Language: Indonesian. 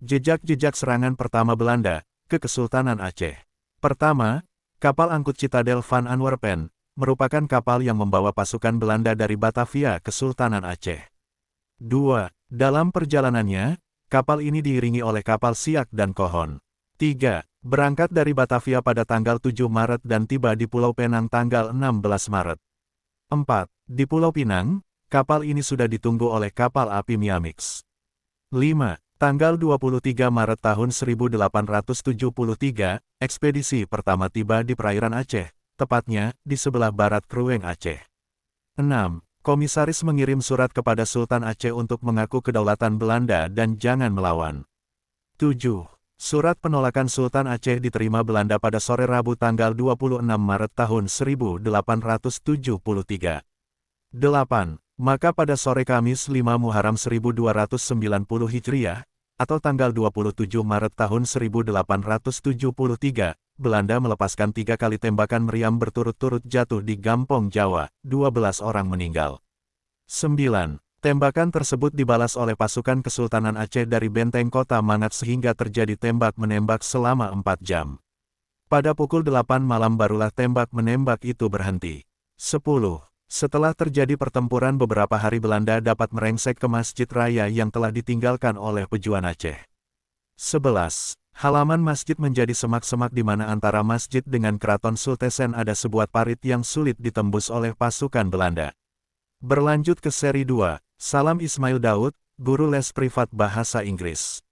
Jejak-jejak serangan pertama Belanda ke Kesultanan Aceh. Pertama, kapal angkut Citadel van Antwerpen merupakan kapal yang membawa pasukan Belanda dari Batavia ke Kesultanan Aceh. 2. Dalam perjalanannya, kapal ini diiringi oleh kapal Siak dan Kohon. 3. Berangkat dari Batavia pada tanggal 7 Maret dan tiba di Pulau Penang tanggal 16 Maret. 4. Di Pulau Pinang, kapal ini sudah ditunggu oleh kapal api Miamix. 5. Tanggal 23 Maret tahun 1873, ekspedisi pertama tiba di perairan Aceh, tepatnya di sebelah barat Krueng Aceh. 6. Komisaris mengirim surat kepada Sultan Aceh untuk mengaku kedaulatan Belanda dan jangan melawan. 7. Surat penolakan Sultan Aceh diterima Belanda pada sore Rabu tanggal 26 Maret tahun 1873. 8. Maka pada sore Kamis 5 Muharram 1290 Hijriah, atau tanggal 27 Maret tahun 1873, Belanda melepaskan 3 kali tembakan meriam berturut-turut jatuh di Gampong Jawa, 12 orang meninggal. 9. Tembakan tersebut dibalas oleh pasukan Kesultanan Aceh dari benteng kota Mangat sehingga terjadi tembak-menembak selama 4 jam. Pada pukul 8 malam barulah tembak-menembak itu berhenti. 10. Setelah terjadi pertempuran beberapa hari Belanda dapat merengsek ke Masjid Raya yang telah ditinggalkan oleh pejuang Aceh. 11. Halaman masjid menjadi semak-semak di mana antara masjid dengan Keraton Sultesen ada sebuah parit yang sulit ditembus oleh pasukan Belanda. Berlanjut ke seri 2, Salam Ismail Daud, guru les privat bahasa Inggris.